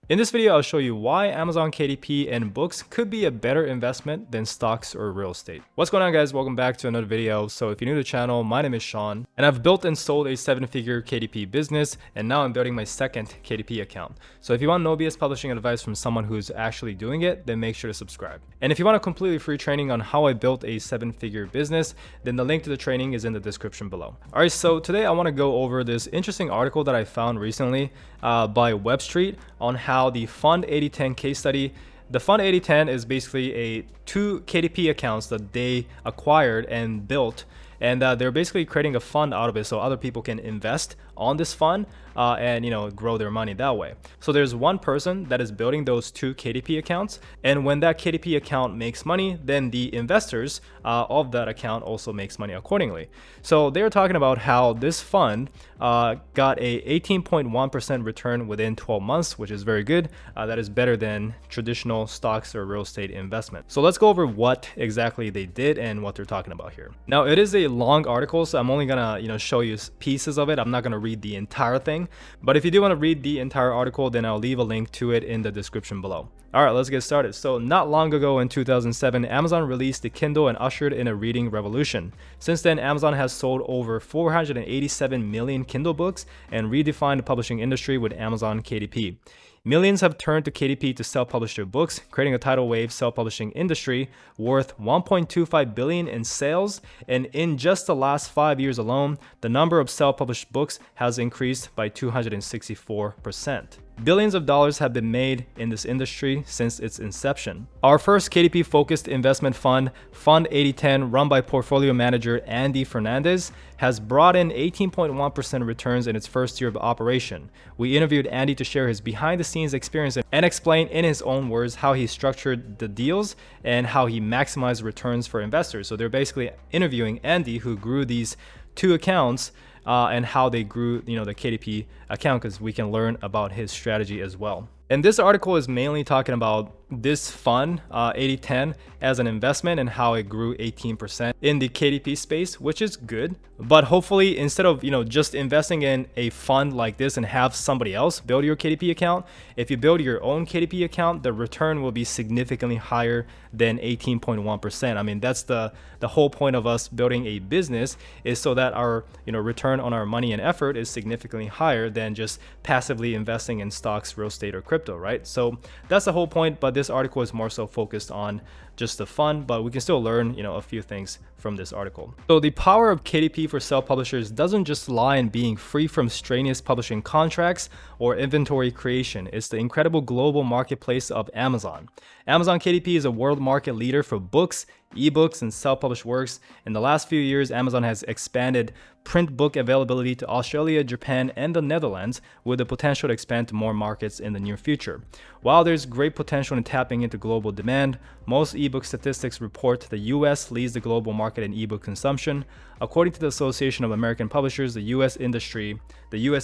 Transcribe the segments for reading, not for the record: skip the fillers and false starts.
In this video, I'll show you why Amazon KDP and books could be a better investment than stocks or real estate. What's going on, guys? Welcome back to another video. So if you're new to the channel, my name is Sean, and I've built and sold a 7-figure KDP business, and now I'm building my second KDP account. So if you want no BS publishing advice from someone who's actually doing it, then make sure to subscribe. And if you want a completely free training on how I built a 7-figure business, then the link to the training is in the description below. All right, so today I want to go over this interesting article that I found recently by Web Street on how the Fund 8010 case study. The Fund 8010 is basically two KDP accounts that they acquired and built, and they're basically creating a fund out of it so other people can invest on this fund and grow their money that way. So there's one person that is building those two KDP accounts, and when that KDP account makes money, then the investors of that account also makes money accordingly. So they're talking about how this fund got a 18.1% return within 12 months, which is very good. That is better than traditional stocks or real estate investment. So let's go over what exactly they did and what they're talking about here. Now, it is a long article, so I'm only gonna show you pieces of it. I'm not gonna read the entire thing, but if you do want to read the entire article, then I'll leave a link to it in the description below. All right, let's get started. So not long ago in 2007, Amazon released the Kindle and ushered in a reading revolution. Since then, Amazon has sold over 487 million Kindle books and redefined the publishing industry with Amazon KDP. Millions have turned to KDP to self-publish their books, creating a tidal wave self-publishing industry worth $1.25 billion in sales. And in just the last 5 years alone, the number of self-published books has increased by 264%. Billions of dollars have been made in this industry since its inception. Our first KDP-focused investment fund, Fund 8010, run by portfolio manager Andy Fernandez, has brought in 18.1% returns in its first year of operation. We interviewed Andy to share his behind-the-scenes experience and explain in his own words how he structured the deals and how he maximized returns for investors. So they're basically interviewing Andy, who grew these two accounts, and how they grew the KDP account, because we can learn about his strategy as well. And this article is mainly talking about this fund, 8010, as an investment and how it grew 18% in the KDP space, which is good. But hopefully, instead of just investing in a fund like this and have somebody else build your KDP account, if you build your own KDP account, the return will be significantly higher than 18.1%. I mean, that's the whole point of us building a business, is so that our return on our money and effort is significantly higher than just passively investing in stocks, real estate, or crypto, right? So that's the whole point. But this article is more so focused on just the fund, but we can still learn a few things from this article. So the power of KDP for self-publishers doesn't just lie in being free from strenuous publishing contracts or inventory creation. It's the incredible global marketplace of Amazon. Amazon KDP is a world market leader for books, ebooks, and self-published works. In the last few years, Amazon has expanded print book availability to Australia, Japan, and the Netherlands, with the potential to expand to more markets in the near future. While there's great potential in tapping into global demand, most ebook statistics report the US leads the global market in ebook consumption. According to the Association of American Publishers, the US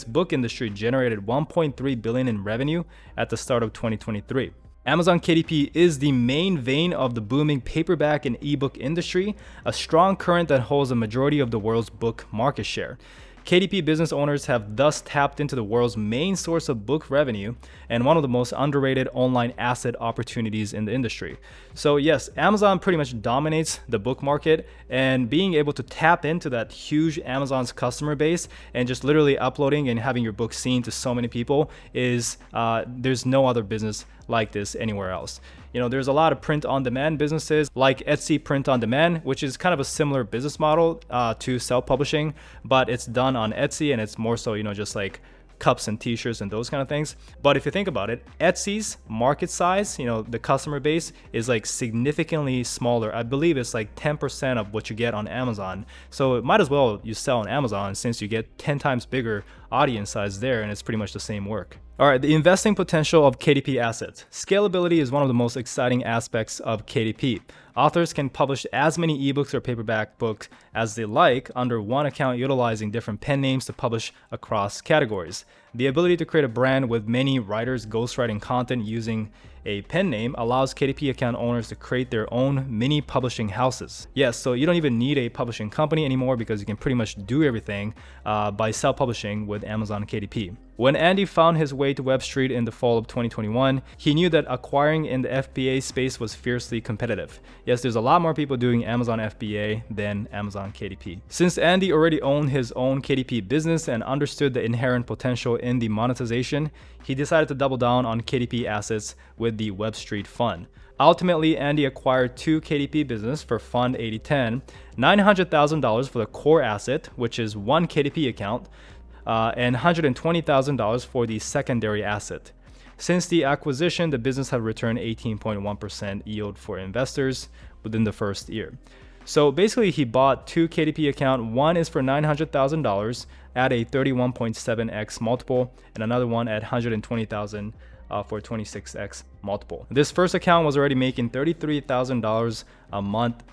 book industry generated $1.3 billion in revenue at the start of 2023. Amazon KDP is the main vein of the booming paperback and ebook industry, a strong current that holds a majority of the world's book market share. KDP business owners have thus tapped into the world's main source of book revenue and one of the most underrated online asset opportunities in the industry. So yes, Amazon pretty much dominates the book market, and being able to tap into that huge Amazon's customer base and just literally uploading and having your book seen to so many people is there's no other business like this anywhere else. There's a lot of print-on-demand businesses like Etsy print-on-demand, which is kind of a similar business model to self-publishing, but it's done on Etsy, and it's more so, just like cups and t-shirts and those kind of things. But if you think about it, Etsy's market size, the customer base is like significantly smaller. I believe it's like 10% of what you get on Amazon. So it might as well you sell on Amazon, since you get 10 times bigger audience size there, and it's pretty much the same work. All right, the investing potential of KDP assets. Scalability is one of the most exciting aspects of KDP. Authors can publish as many ebooks or paperback books as they like under one account, utilizing different pen names to publish across categories. The ability to create a brand with many writers ghostwriting content using a pen name allows KDP account owners to create their own mini publishing houses. Yes, so you don't even need a publishing company anymore because you can pretty much do everything by self-publishing with Amazon KDP. When Andy found his way to Web Street in the fall of 2021, he knew that acquiring in the FBA space was fiercely competitive. Yes, there's a lot more people doing Amazon FBA than Amazon KDP. Since Andy already owned his own KDP business and understood the inherent potential in the monetization, he decided to double down on KDP assets with the Web Street Fund. Ultimately, Andy acquired two KDP business for Fund 8010, $900,000 for the core asset, which is one KDP account, and $120,000 for the secondary asset. Since the acquisition, the business had returned 18.1% yield for investors within the first year. So basically, he bought two KDP accounts. One is for $900,000 at a 31.7x multiple, and another one at $120,000 for 26x multiple. This first account was already making $33,000 a month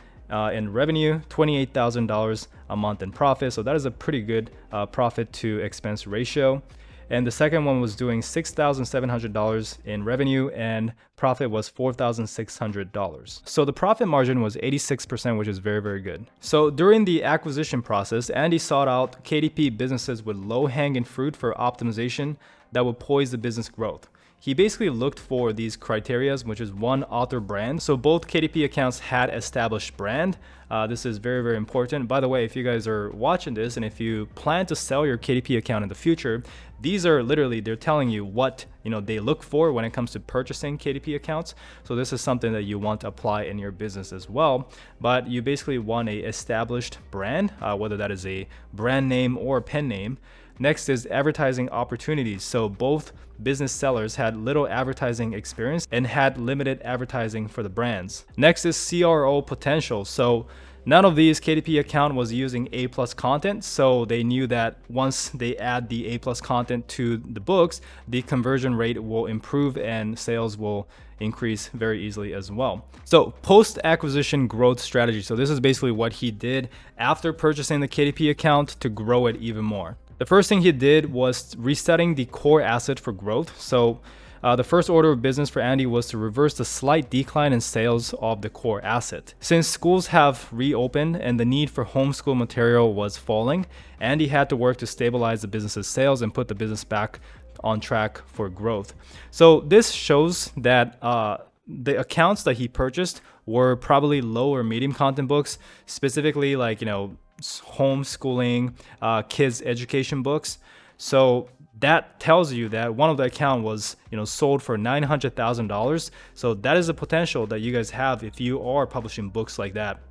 in revenue, $28,000 a month in profit. So that is a pretty good profit to expense ratio. And the second one was doing $6,700 in revenue and profit was $4,600. So the profit margin was 86%, which is very, very good. So during the acquisition process, Andy sought out KDP businesses with low-hanging fruit for optimization that would poise the business growth. He basically looked for these criterias, which is one, author brand. So both KDP accounts had established brand. This is very, very important. By the way, if you guys are watching this and if you plan to sell your KDP account in the future, these are literally, they're telling you what they look for when it comes to purchasing KDP accounts. So this is something that you want to apply in your business as well. But you basically want a established brand, whether that is a brand name or a pen name. Next is advertising opportunities. So both business sellers had little advertising experience and had limited advertising for the brands. Next is CRO potential. So none of these KDP account was using A+ content, so they knew that once they add the A+ content to the books, the conversion rate will improve and sales will increase very easily as well. So post-acquisition growth strategy. So this is basically what he did after purchasing the KDP account to grow it even more. The first thing he did was resetting the core asset for growth. So the first order of business for Andy was to reverse the slight decline in sales of the core asset. Since schools have reopened and the need for homeschool material was falling, Andy had to work to stabilize the business's sales and put the business back on track for growth. So this shows that the accounts that he purchased were probably low or medium content books, specifically like, homeschooling, kids education books. So that tells you that one of the account was sold for $900,000. So that is the potential that you guys have if you are publishing books like that.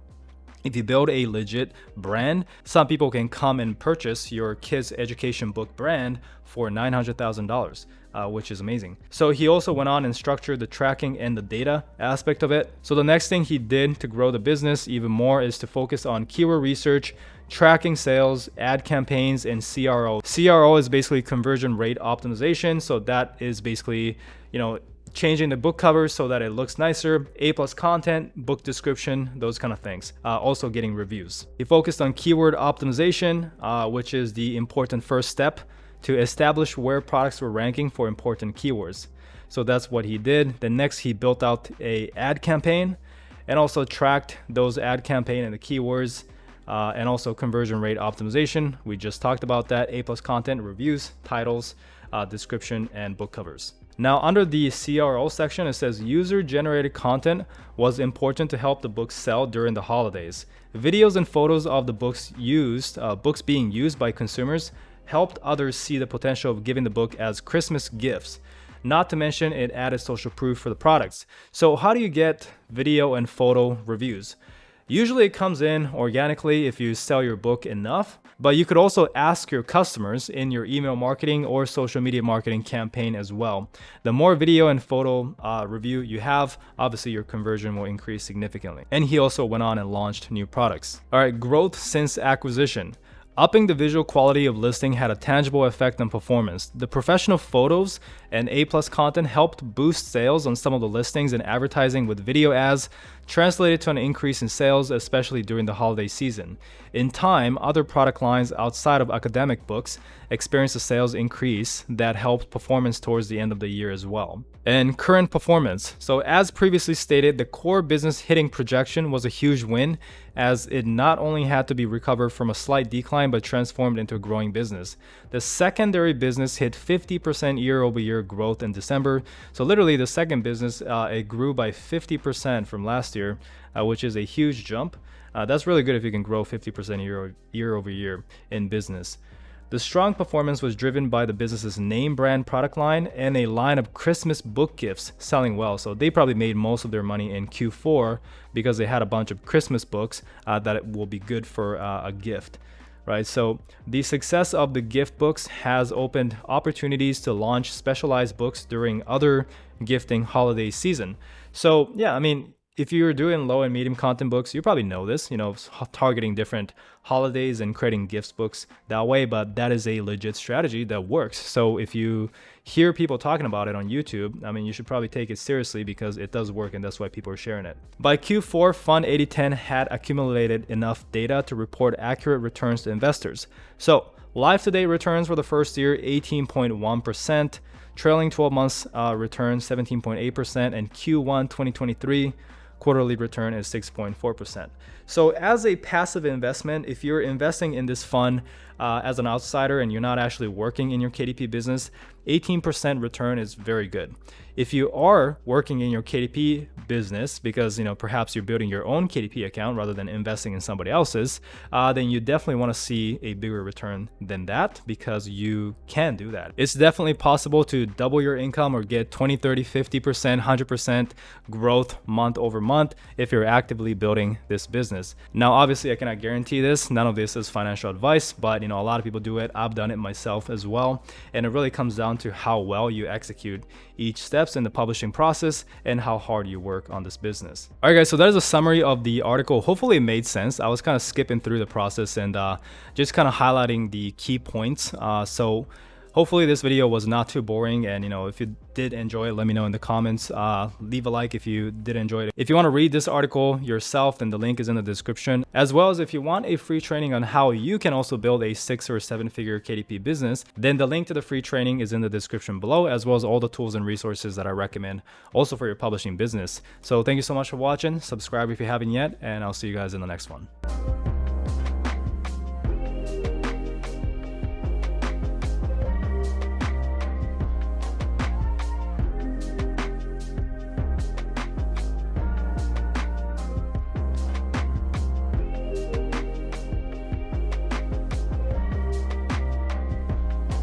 If you build a legit brand, some people can come and purchase your kids education book brand for $900,000, which is amazing. So he also went on and structured the tracking and the data aspect of it. So the next thing he did to grow the business even more is to focus on keyword research, tracking sales, ad campaigns, and CRO. CRO is basically conversion rate optimization. So that is basically, changing the book cover so that it looks nicer, A+ content, book description, those kind of things. Also getting reviews. He focused on keyword optimization, which is the important first step to establish where products were ranking for important keywords. So that's what he did. Then next he built out a ad campaign and also tracked those ad campaign and the keywords, and also conversion rate optimization. We just talked about that. A+ content, reviews, titles, description, and book covers. Now under the CRO section, it says user-generated content was important to help the book sell during the holidays. Videos and photos of the books being used by consumers helped others see the potential of giving the book as Christmas gifts. Not to mention it added social proof for the products. So how do you get video and photo reviews? Usually it comes in organically if you sell your book enough, but you could also ask your customers in your email marketing or social media marketing campaign as well. The more video and photo review you have, obviously your conversion will increase significantly. And he also went on and launched new products. All right, growth since acquisition. Upping the visual quality of listing had a tangible effect on performance. The professional photos And A+ content helped boost sales on some of the listings, and advertising with video ads translated to an increase in sales, especially during the holiday season. In time, other product lines outside of academic books experienced a sales increase that helped performance towards the end of the year as well. And current performance. So as previously stated, the core business hitting projection was a huge win, as it not only had to be recovered from a slight decline but transformed into a growing business. The secondary business hit 50% year-over-year growth in December. So literally the second business, it grew by 50% from last year, which is a huge jump. That's really good if you can grow 50% year over year in business. The strong performance was driven by the business's name brand product line and a line of Christmas book gifts selling well. So they probably made most of their money in Q4 because they had a bunch of Christmas books that it will be good for a gift. Right, so the success of the gift books has opened opportunities to launch specialized books during other gifting holiday season. So yeah, I mean, if you're doing low and medium content books, you probably know this, targeting different holidays and creating gifts books that way, but that is a legit strategy that works. So if you hear people talking about it on YouTube, I mean, you should probably take it seriously because it does work, and that's why people are sharing it. By Q4, Fund 8010 had accumulated enough data to report accurate returns to investors. So life-to-date returns for the first year, 18.1%, trailing 12 months return, 17.8%, and Q1 2023 quarterly return is 6.4%. So as a passive investment, if you're investing in this fund as an outsider and you're not actually working in your KDP business, 18% return is very good. If you are working in your KDP business because perhaps you're building your own KDP account rather than investing in somebody else's, then you definitely want to see a bigger return than that, because you can do that. It's definitely possible to double your income or get 20, 30, 50%, 100% growth month over month if you're actively building this business. Now, obviously, I cannot guarantee this. None of this is financial advice, but a lot of people do it. I've done it myself as well. And it really comes down to how well you execute each steps in the publishing process and how hard you work on this business. All right, guys, so that is a summary of the article. Hopefully it made sense. I was kind of skipping through the process and just kind of highlighting the key points. So hopefully this video was not too boring, and if you did enjoy it, let me know in the comments. Leave a like if you did enjoy it. If you want to read this article yourself, then the link is in the description, as well as if you want a free training on how you can also build a 6 or 7-figure KDP business, then the link to the free training is in the description below, as well as all the tools and resources that I recommend also for your publishing business. So thank you so much for watching. Subscribe if you haven't yet, and I'll see you guys in the next one.